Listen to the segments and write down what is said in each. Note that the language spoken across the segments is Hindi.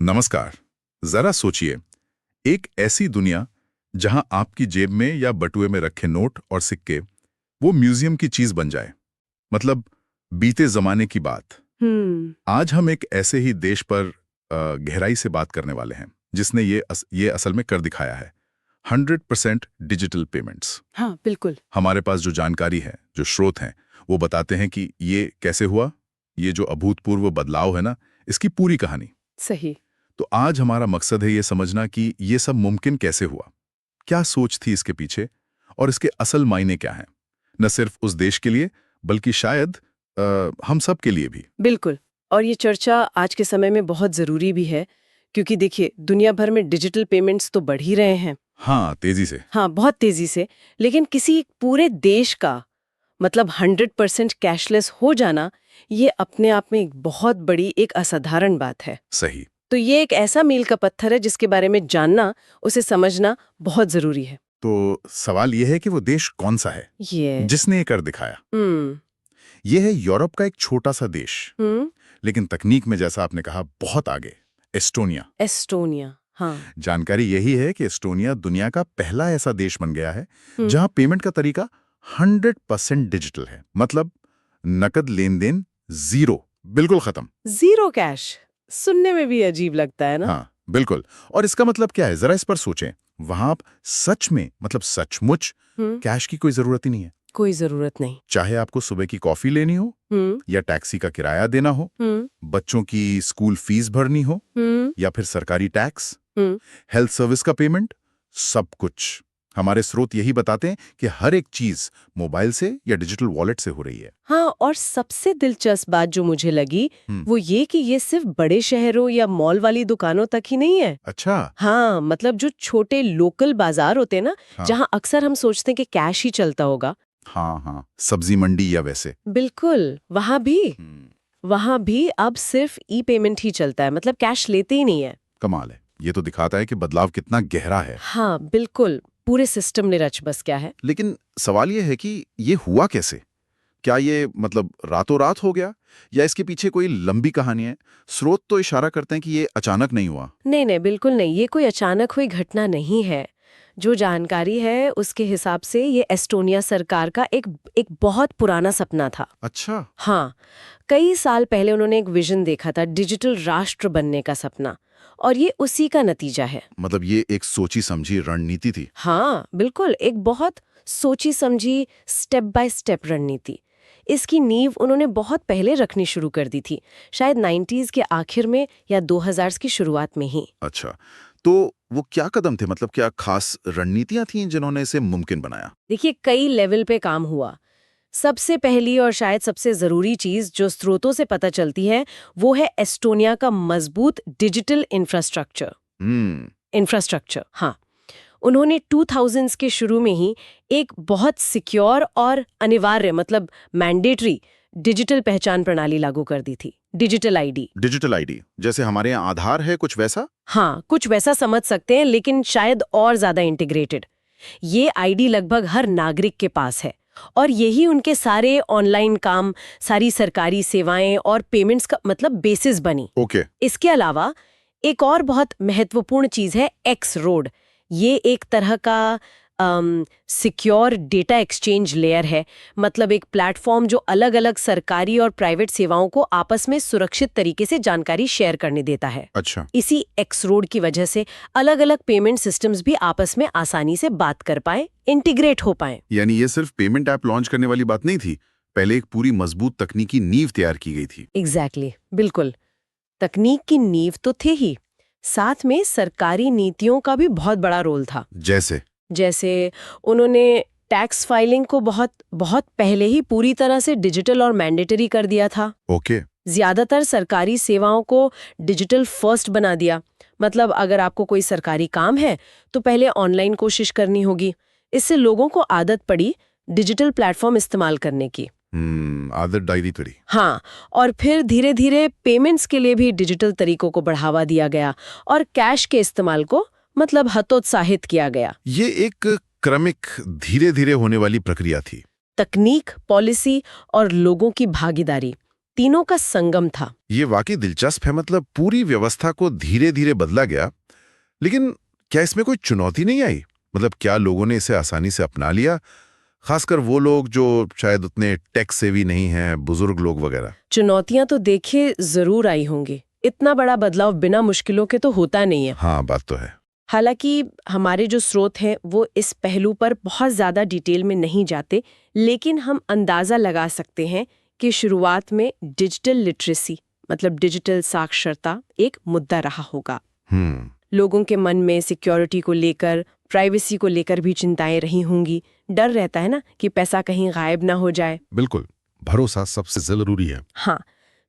नमस्कार। जरा सोचिए, एक ऐसी दुनिया जहां आपकी जेब में या बटुए में रखे नोट और सिक्के वो म्यूजियम की चीज बन जाए। मतलब बीते जमाने की बात। आज हम एक ऐसे ही देश पर गहराई से बात करने वाले हैं जिसने ये असल में कर दिखाया है। 100% डिजिटल पेमेंट्स। हाँ, बिल्कुल। हमारे पास जो जानकारी है, जो स्रोत हैं, वो बताते हैं कि ये कैसे हुआ। ये जो अभूतपूर्व बदलाव है ना, इसकी पूरी कहानी। सही। तो आज हमारा मकसद है ये समझना कि ये सब मुमकिन कैसे हुआ, क्या सोच थी इसके पीछे, और इसके असल मायने क्या हैं, न सिर्फ उस देश के लिए बल्कि शायद हम सब के लिए भी। बिल्कुल। और ये चर्चा आज के समय में बहुत जरूरी भी है, क्योंकि देखिए, दुनिया भर में डिजिटल पेमेंट्स तो बढ़ ही रहे हैं। हाँ, तेजी से। हाँ, बहुत तेजी से। लेकिन किसी पूरे देश का मतलब 100% कैशलेस हो जाना, ये अपने आप में एक बहुत बड़ी, एक असाधारण बात है। सही। तो ये एक ऐसा मील का पत्थर है जिसके बारे में जानना, उसे समझना बहुत जरूरी है। तो सवाल ये है कि वो देश कौन सा है जिसने ये कर दिखाया। ये है यूरोप का एक छोटा सा देश, लेकिन तकनीक में जैसा आपने कहा बहुत आगे। एस्टोनिया। एस्टोनिया, हाँ। जानकारी यही है कि एस्टोनिया दुनिया का पहला ऐसा देश बन गया है जहां पेमेंट का तरीका 100% डिजिटल है। मतलब नकद लेन देन जीरो, बिल्कुल खत्म। जीरो कैश सुनने में भी अजीब लगता है ना? हाँ, बिल्कुल। और इसका मतलब क्या है, जरा इस पर सोचें। वहां आप सच में, मतलब सचमुच कैश की कोई जरूरत ही नहीं है। कोई जरूरत नहीं। चाहे आपको सुबह की कॉफी लेनी हो, या टैक्सी का किराया देना हो, बच्चों की स्कूल फीस भरनी हो, या फिर सरकारी टैक्स, हेल्थ सर्विस का पेमेंट, सब कुछ। हमारे स्रोत यही बताते हैं कि हर एक चीज मोबाइल से या डिजिटल वॉलेट से हो रही है। हाँ, और सबसे दिलचस्प बात जो मुझे लगी वो ये कि ये सिर्फ बड़े शहरों या मॉल वाली दुकानों तक ही नहीं है। अच्छा। हाँ, मतलब जो छोटे लोकल बाजार होते हैं ना, जहाँ अक्सर हम सोचते हैं कि कैश ही चलता होगा। हाँ हाँ, सब्जी मंडी या वैसे। बिल्कुल, वहाँ भी अब सिर्फ ई पेमेंट ही चलता है, मतलब कैश लेते ही नहीं है। कमाल है। ये तो दिखाता है कि बदलाव कितना गहरा है। हाँ, बिल्कुल। पूरे सिस्टम ने रच बस क्या है। लेकिन सवाल ये है कि ये हुआ कैसे? क्या ये मतलब रातों रात हो गया, या इसके पीछे कोई लंबी कहानी है? स्रोत तो इशारा करते हैं कि ये अचानक नहीं हुआ। नहीं, बिल्कुल नहीं। ये कोई अचानक हुई घटना नहीं है। जो जानकारी है उसके हिसाब से ये एस्टोनिया सरकार का एक बहुत पुराना सपना था। अच्छा। हाँ, कई साल पहले उन्होंने एक विजन देखा था, डिजिटल राष्ट्र बनने का सपना, और ये उसी का नतीजा है। मतलब ये एक सोची समझी रणनीति थी। हाँ, बिल्कुल, एक बहुत सोची समझी स्टेप बाय स्टेप रणनीति। इसकी नींव उन्होंने बहुत पहले रखनी शुरू कर दी थी, शायद 90s के आखिर में या 2000 की शुरुआत में ही। अच्छा, तो वो क्या कदम थे, मतलब क्या खास रणनीतियां थीं जिन्होंने इसे मुमकिन बनाया? देखिए, कई लेवल पे काम हुआ। सबसे पहली और शायद सबसे जरूरी चीज जो स्रोतों से पता चलती है, वो है एस्टोनिया का मजबूत डिजिटल इंफ्रास्ट्रक्चर। हाँ, उन्होंने 2000s के शुरू में ही एक बहुत सिक्योर और अनिवार्य, मतलब मैंडेटरी डिजिटल पहचान प्रणाली लागू कर दी थी। Digital ID. डिजिटल आईडी जैसे हमारे यहाँ आधार है, कुछ वैसा? हाँ, कुछ वैसा समझ सकते हैं, लेकिन शायद और ज्यादा इंटीग्रेटेड। ये आईडी लगभग हर नागरिक के पास है, और यही उनके सारे ऑनलाइन काम, सारी सरकारी सेवाएं और पेमेंट्स का मतलब बेसिस बनी। ओके। इसके अलावा एक और बहुत महत्वपूर्ण चीज है एक्स रोड। ये एक तरह का सिक्योर डेटा एक्सचेंज लेयर है, मतलब एक प्लेटफॉर्म जो अलग अलग सरकारी और प्राइवेट सेवाओं को आपस में सुरक्षित तरीके से जानकारी शेयर करने देता है। अच्छा। इसी एक्स रोड की वजह से अलग अलग पेमेंट सिस्टम्स भी आपस में आसानी से बात कर पाए, इंटीग्रेट हो पाए। यानी ये सिर्फ पेमेंट ऐप लॉन्च करने वाली बात नहीं थी, पहले एक पूरी मजबूत तकनीकी नींव तैयार की गई थी। एग्जैक्टली, बिल्कुल। तकनीक की नींव तो थे ही, साथ में सरकारी नीतियों का भी बहुत बड़ा रोल था। जैसे उन्होंने टैक्स फाइलिंग को बहुत बहुत पहले ही पूरी तरह से डिजिटल और मैंडेटरी कर दिया था। ओके। ज्यादातर सरकारी सेवाओं को डिजिटल फर्स्ट बना दिया। मतलब अगर आपको कोई सरकारी काम है तो पहले ऑनलाइन कोशिश करनी होगी। इससे लोगों को आदत पड़ी डिजिटल प्लेटफॉर्म इस्तेमाल करने की। आदत डायरी पड़ी। हाँ, और फिर धीरे धीरे पेमेंट्स के लिए भी डिजिटल तरीकों को बढ़ावा दिया गया और कैश के इस्तेमाल को मतलब हतोत्साहित किया गया। ये एक क्रमिक, धीरे धीरे होने वाली प्रक्रिया थी। तकनीक, पॉलिसी और लोगों की भागीदारी, तीनों का संगम था। ये वाकई दिलचस्प है, मतलब पूरी व्यवस्था को धीरे धीरे बदला गया। लेकिन क्या इसमें कोई चुनौती नहीं आई? मतलब क्या लोगों ने इसे आसानी से अपना लिया, खासकर वो लोग जो शायद उतने टेक सेवी नहीं हैं, बुजुर्ग लोग वगैरह? चुनौतियां तो देखिए जरूर आई होंगी। इतना बड़ा बदलाव बिना मुश्किलों के तो होता नहीं है। हाँ, बात तो है। हालांकि हमारे जो स्रोत हैं वो इस पहलू पर बहुत ज़्यादा डिटेल में नहीं जाते, लेकिन हम अंदाज़ा लगा सकते हैं कि शुरुआत में डिजिटल लिटरेसी मतलब डिजिटल साक्षरता एक मुद्दा रहा होगा। लोगों के मन में सिक्योरिटी को लेकर, प्राइवेसी को लेकर भी चिंताएं रही होंगी। डर रहता है ना कि पैसा कहीं गायब ना हो जाए। बिल्कुल, भरोसा सबसे जरूरी है। हाँ,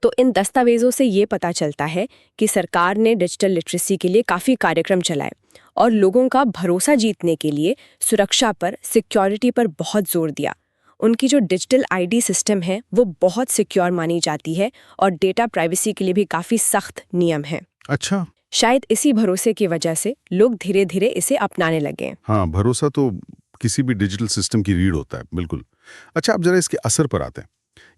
तो इन दस्तावेजों से ये पता चलता है कि सरकार ने डिजिटल लिटरेसी के लिए काफ़ी कार्यक्रम चलाए और लोगों का भरोसा जीतने के लिए सुरक्षा पर, सिक्योरिटी पर बहुत जोर दिया। उनकी जो डिजिटल आईडी सिस्टम है वो बहुत सिक्योर मानी जाती है और डेटा प्राइवेसी के लिए भी काफ़ी सख्त नियम हैं। अच्छा। शायद इसी भरोसे की वजह से लोग धीरे धीरे इसे अपनाने लगे। हाँ, भरोसा तो किसी भी डिजिटल सिस्टम की रीढ़ होता है। बिल्कुल। अच्छा, अब जरा इसके असर पर आते हैं।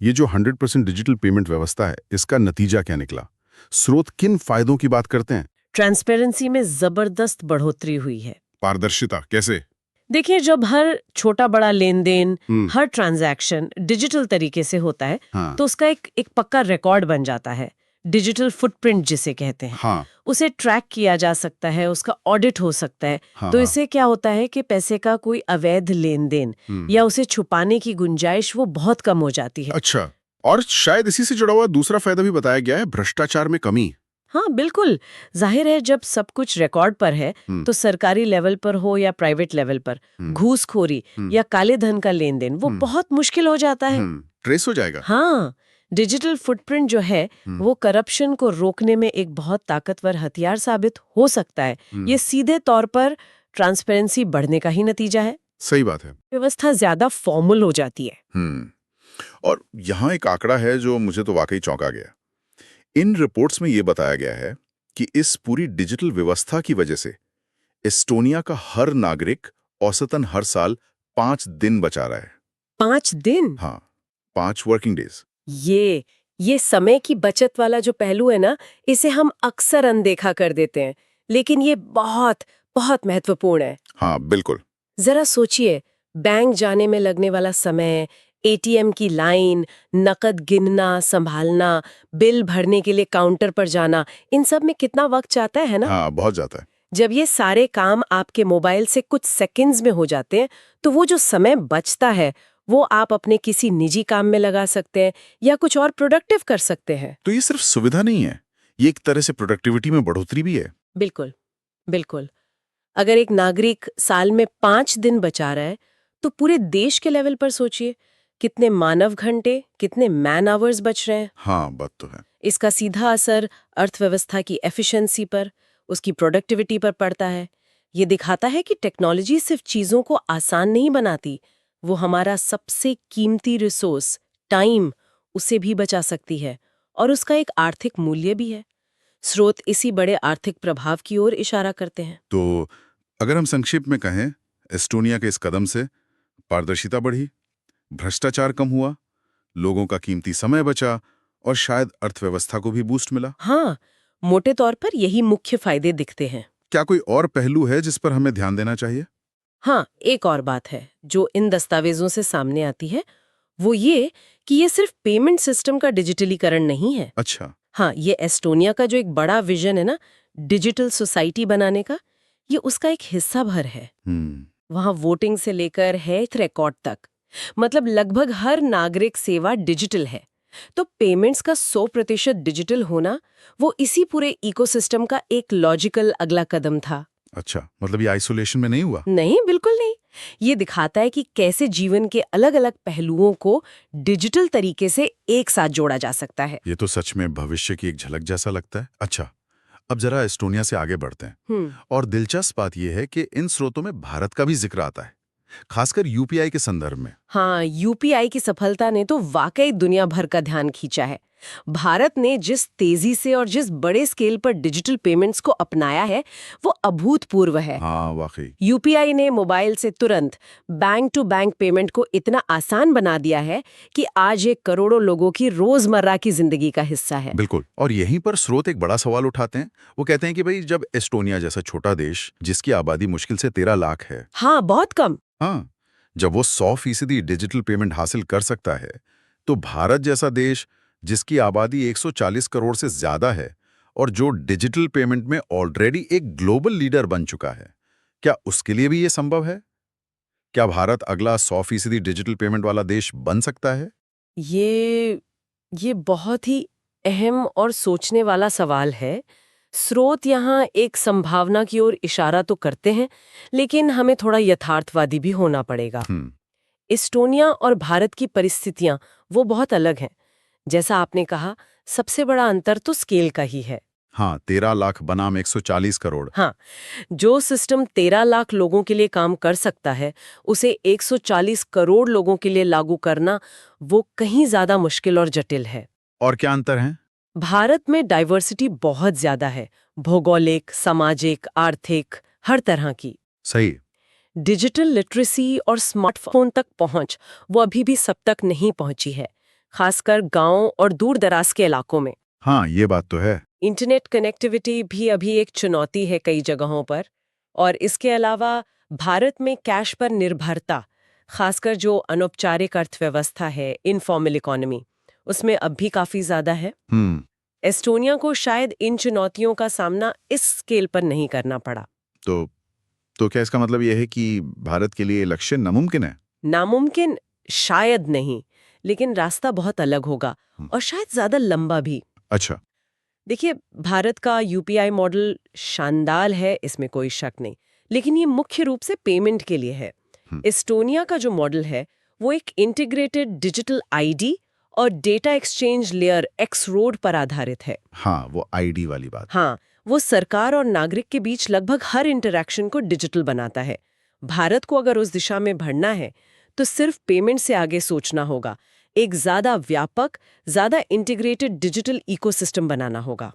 ये जो 100% डिजिटल पेमेंट व्यवस्था है, इसका नतीजा क्या निकला? स्रोत किन फायदों की बात करते हैं? ट्रांसपेरेंसी में जबरदस्त बढ़ोतरी हुई है। पारदर्शिता कैसे? देखिए, जब हर छोटा बड़ा लेन देन, हम्म। हर ट्रांजैक्शन डिजिटल तरीके से होता है, हाँ। तो उसका एक पक्का रिकॉर्ड बन जाता है। डिजिटल फुटप्रिंट जिसे कहते हैं। हाँ। उसे ट्रैक किया जा सकता है, उसका ऑडिट हो सकता है। हाँ, तो हाँ। इससे क्या होता है कि पैसे का कोई अवैध लेन देन या उसे छुपाने की गुंजाइश वो बहुत कम हो जाती है। अच्छा, और शायद इसी से जुड़ा हुआ दूसरा फायदा भी बताया गया है, भ्रष्टाचार में कमी। हाँ बिल्कुल, जाहिर है जब सब कुछ रिकॉर्ड पर है तो सरकारी लेवल पर हो या प्राइवेट लेवल पर घूसखोरी या काले धन का लेन देन वो बहुत मुश्किल हो जाता है। ट्रेस हो जाएगा। हाँ, डिजिटल फुटप्रिंट जो है वो करप्शन को रोकने में एक बहुत ताकतवर हथियार साबित हो सकता है। ये सीधे तौर पर ट्रांसपेरेंसी बढ़ने का ही नतीजा है। सही बात है। व्यवस्था ज्यादा फॉर्मल हो जाती है। और यहाँ एक आंकड़ा है जो मुझे तो वाकई चौंका गया। इन रिपोर्ट्स में ये बताया गया है कि इस पूरी डिजिटल व्यवस्था की वजह से एस्टोनिया का हर नागरिक औसतन हर साल 5 दिन बचा रहा है। 5 दिन? हाँ, 5 वर्किंग डेज। ये समय की बचत वाला जो पहलू है ना, इसे हम अक्सर अनदेखा कर देते हैं, लेकिन ये बहुत बहुत महत्वपूर्ण है। हाँ, बिल्कुल। जरा सोचिए, बैंक जाने में लगने वाला समय, एटीएम की लाइन, नकद गिनना, संभालना, बिल भरने के लिए काउंटर पर जाना, इन सब में कितना वक्त जाता है ना? हाँ, बहुत जाता है। जब ये सारे काम आपके मोबाइल से कुछ सेकंड्स में हो जाते हैं, तो वो जो समय बचता है वो आप अपने किसी निजी काम में लगा सकते हैं या कुछ और प्रोडक्टिव कर सकते हैं। तो ये सिर्फ सुविधा नहीं है, ये एक तरह से प्रोडक्टिविटी में बढ़ोतरी भी है। बिल्कुल, बिल्कुल। अगर एक नागरिक साल में 5 दिन बचा रहा है, तो पूरे देश के लेवल पर सोचिए, कितने मानव घंटे, कितने मैन आवर्स बच रहे हैं। हाँ, बात तो है। इसका सीधा असर अर्थव्यवस्था की एफिशिएंसी पर, उसकी प्रोडक्टिविटी पर पड़ता है। ये दिखाता है कि टेक्नोलॉजी सिर्फ चीजों को आसान नहीं बनाती, वो हमारा सबसे कीमती रिसोर्स टाइम उसे भी बचा सकती है और उसका एक आर्थिक मूल्य भी है। स्रोत इसी बड़े आर्थिक प्रभाव की ओर इशारा करते हैं। तो अगर हम संक्षेप में कहें, एस्टोनिया के इस कदम से पारदर्शिता बढ़ी, भ्रष्टाचार कम हुआ, लोगों का कीमती समय बचा और शायद अर्थव्यवस्था को भी बूस्ट मिला। हाँ, मोटे तौर पर यही मुख्य फायदे दिखते हैं। क्या कोई और पहलू है जिस पर हमें ध्यान देना चाहिए? हाँ, एक और बात है जो इन दस्तावेजों से सामने आती है, वो ये कि ये सिर्फ पेमेंट सिस्टम का डिजिटलीकरण नहीं है। अच्छा। हाँ, ये एस्टोनिया का जो एक बड़ा विजन है ना, डिजिटल सोसाइटी बनाने का, ये उसका एक हिस्सा भर है। वहाँ वोटिंग से लेकर हेल्थ रिकॉर्ड तक, मतलब लगभग हर नागरिक सेवा डिजिटल है। तो पेमेंट्स का 100% डिजिटल होना वो इसी पूरे इकोसिस्टम का एक लॉजिकल अगला कदम था। अच्छा, मतलब ये आइसोलेशन में नहीं हुआ? नहीं, बिल्कुल नहीं। ये दिखाता है कि कैसे जीवन के अलग अलग पहलुओं को डिजिटल तरीके से एक साथ जोड़ा जा सकता है। ये तो सच में भविष्य की एक झलक जैसा लगता है। अच्छा, अब जरा एस्टोनिया से आगे बढ़ते हैं। और दिलचस्प बात यह है कि इन स्रोतों में भारत का भी जिक्र आता है, खासकर यूपीआई के संदर्भ में। हाँ, यूपीआई की सफलता ने तो वाकई दुनिया भर का ध्यान खींचा है। भारत ने जिस तेजी से और जिस बड़े स्केल पर डिजिटल पेमेंट्स को अपनाया है वो अभूतपूर्व है। हाँ वाकई। यूपीआई ने मोबाइल से तुरंत बैंक टू बैंक पेमेंट को इतना आसान बना दिया है कि आज ये करोड़ों लोगों की रोजमर्रा की जिंदगी का हिस्सा है। बिल्कुल। और यहीं पर स्रोत एक बड़ा सवाल उठाते हैं। वो कहते हैं कि भाई जब एस्टोनिया जैसा छोटा देश जिसकी आबादी मुश्किल से 13 लाख है, हाँ, बहुत कम। हाँ, जब वो 100% डिजिटल पेमेंट हासिल कर सकता है, तो भारत जैसा देश जिसकी आबादी 140 करोड़ से ज्यादा है और जो डिजिटल पेमेंट में ऑलरेडी एक ग्लोबल लीडर बन चुका है, क्या उसके लिए भी ये संभव है? क्या भारत अगला 100% डिजिटल पेमेंट वाला देश बन सकता है? ये बहुत ही अहम और सोचने वाला सवाल है। स्रोत यहाँ एक संभावना की ओर इशारा तो करते हैं, लेकिन हमें थोड़ा यथार्थवादी भी होना पड़ेगा। एस्टोनिया और भारत की परिस्थितियां वो बहुत अलग हैं। जैसा आपने कहा, सबसे बड़ा अंतर तो स्केल का ही है। हाँ, 13 लाख बनाम 140 करोड़। हाँ, जो सिस्टम 13 लाख लोगों के लिए काम कर सकता है, उसे 140 करोड़ लोगों के लिए लागू करना वो कहीं ज्यादा मुश्किल और जटिल है। और क्या अंतर है? भारत में डाइवर्सिटी बहुत ज्यादा है, भौगोलिक, सामाजिक, आर्थिक, हर तरह की। सही। डिजिटल लिटरेसी और स्मार्टफोन तक पहुंच वो अभी भी सब तक नहीं पहुंची है, खासकर गांव और दूर दराज के इलाकों में। हाँ, ये बात तो है। इंटरनेट कनेक्टिविटी भी अभी एक चुनौती है कई जगहों पर। और इसके अलावा भारत में कैश पर निर्भरता, खासकर जो अनौपचारिक अर्थव्यवस्था है, इनफॉर्मल इकोनॉमी, उसमें अब भी काफी ज्यादा है। एस्टोनिया को शायद इन चुनौतियों का सामना इस स्केल पर नहीं करना पड़ा। तो क्या इसका मतलब यह है कि भारत के लिए लक्ष्य नामुमकिन है? नामुमकिन शायद नहीं, लेकिन रास्ता बहुत अलग होगा और शायद ज्यादा लंबा भी। अच्छा। देखिए, भारत का यूपीआई मॉडल शानदार है, इसमें कोई शक नहीं, लेकिन ये मुख्य रूप से पेमेंट के लिए है। एस्टोनिया का जो मॉडल है वो एक इंटीग्रेटेड डिजिटल आईडी और data exchange layer x road पर आधारित है। हाँ, वो आईडी वाली बात। हाँ, वो सरकार और नागरिक के बीच लगभग हर इंटरैक्शन को डिजिटल बनाता है। भारत को अगर उस दिशा में बढ़ना है तो सिर्फ पेमेंट से आगे सोचना होगा। एक ज्यादा व्यापक, ज्यादा इंटीग्रेटेड डिजिटल इकोसिस्टम बनाना होगा,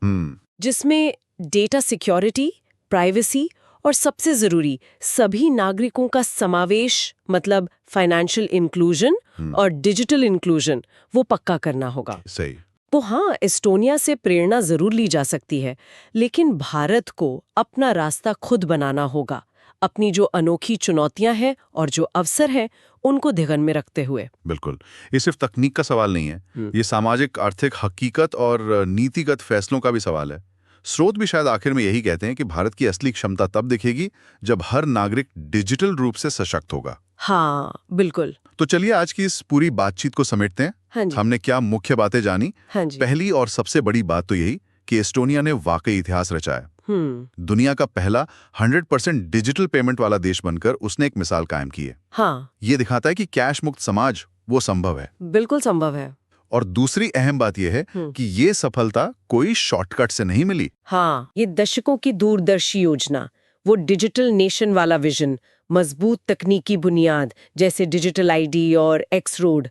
जिसमें डेटा सिक्योरिटी, प्राइवेसी और सबसे जरूरी सभी नागरिकों का समावेश, मतलब फाइनेंशियल इंक्लूजन और डिजिटल इंक्लूजन, वो पक्का करना होगा। सही। तो हाँ, एस्टोनिया से प्रेरणा जरूर ली जा सकती है, लेकिन भारत को अपना रास्ता खुद बनाना होगा, अपनी जो अनोखी चुनौतियां हैं और जो अवसर हैं उनको ध्यान में रखते हुए। बिल्कुल। ये सिर्फ तकनीक का सवाल नहीं है, ये सामाजिक, आर्थिक, हकीकत और नीतिगत फैसलों का भी सवाल है। स्रोत भी शायद आखिर में यही कहते हैं कि भारत की असली क्षमता तब दिखेगी जब हर नागरिक डिजिटल रूप से सशक्त होगा। हाँ, बिल्कुल। तो चलिए आज की इस पूरी बातचीत को समेटते हैं। हाँ जी। हमने क्या मुख्य बातें जानी? हाँ जी। पहली और सबसे बड़ी बात तो यही कि एस्टोनिया ने वाकई इतिहास रचाया। दुनिया का पहला 100% डिजिटल पेमेंट वाला देश बनकर उसने एक मिसाल कायम की है। हाँ, ये दिखाता है कि कैश मुक्त समाज वो संभव है। बिल्कुल संभव है। और दूसरी अहम बात यह है कि ये सफलता कोई शॉर्टकट से नहीं मिली। हाँ, ये दशकों की दूरदर्शी योजना, वो डिजिटल नेशन वाला विजन, मजबूत तकनीकी बुनियाद जैसे डिजिटल आईडी और एक्स रोड,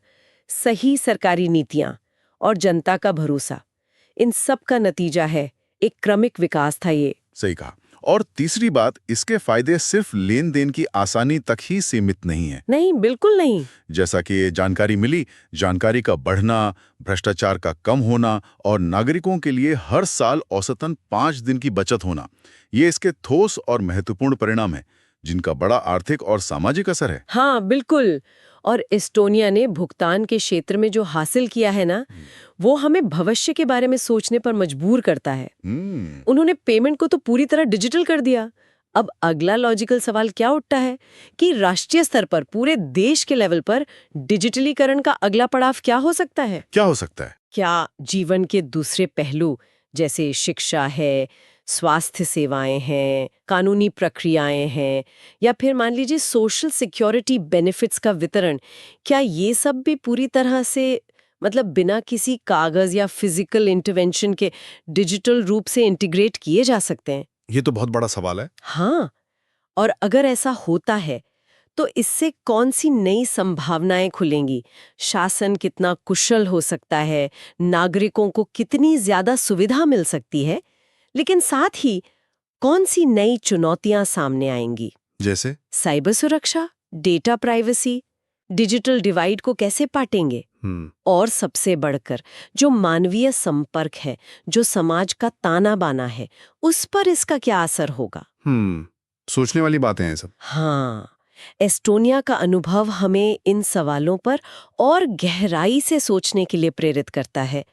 सही सरकारी नीतियां और जनता का भरोसा, इन सब का नतीजा है। एक क्रमिक विकास था ये। सही कहा। और तीसरी बात, इसके फायदे सिर्फ लेन देन की आसानी तक ही सीमित नहीं है। नहीं, बिल्कुल नहीं। जैसा कि जानकारी मिली, जानकारी का बढ़ना, भ्रष्टाचार का कम होना और नागरिकों के लिए हर साल औसतन 5 दिन की बचत होना, ये इसके ठोस और महत्वपूर्ण परिणाम है जिनका बड़ा आर्थिक और सामाजिक असर है। हाँ, बिल्कुल। और एस्टोनिया ने भुगतान के क्षेत्र में जो हासिल किया है ना, वो हमें भविष्य के बारे में सोचने पर मजबूर करता है। उन्होंने पेमेंट को तो पूरी तरह डिजिटल कर दिया। अब अगला लॉजिकल सवाल क्या उठता है कि राष्ट्रीय स्तर पर, पूरे देश के लेवल पर डिजिटलीकरण का अगला पड़ाव क्या हो सकता है? क्या हो सकता है? क्या जीवन के दूसरे पहलू जैसे शिक्षा है, स्वास्थ्य सेवाएं हैं, कानूनी प्रक्रियाएं हैं, या फिर मान लीजिए सोशल सिक्योरिटी बेनिफिट्स का वितरण, क्या ये सब भी पूरी तरह से, मतलब बिना किसी कागज या फिजिकल इंटरवेंशन के डिजिटल रूप से इंटीग्रेट किए जा सकते हैं? ये तो बहुत बड़ा सवाल है। हाँ, और अगर ऐसा होता है तो इससे कौन सी नई संभावनाएं खुलेंगी? शासन कितना कुशल हो सकता है, नागरिकों को कितनी ज्यादा सुविधा मिल सकती है, लेकिन साथ ही कौन सी नई चुनौतियां सामने आएंगी? जैसे? साइबर सुरक्षा, डेटा प्राइवेसी, डिजिटल डिवाइड को कैसे पाटेंगे? और सबसे बढ़कर जो मानवीय संपर्क है, जो समाज का ताना बाना है, उस पर इसका क्या असर होगा? सोचने वाली बातें हैं सब। हाँ, एस्टोनिया का अनुभव हमें इन सवालों पर और गहराई से सोचने के लिए प्रेरित करता है।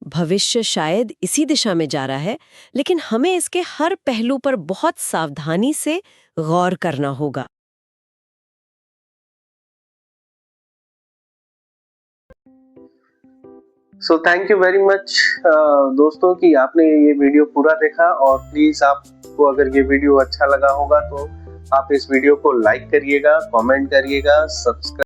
भविष्य शायद इसी दिशा में जा रहा है, लेकिन हमें इसके हर पहलू पर बहुत सावधानी से गौर करना होगा। So thank you very much दोस्तों कि आपने ये वीडियो पूरा देखा, और प्लीज आपको अगर ये वीडियो अच्छा लगा होगा तो आप इस वीडियो को लाइक करिएगा, कमेंट करिएगा, सब्सक्राइब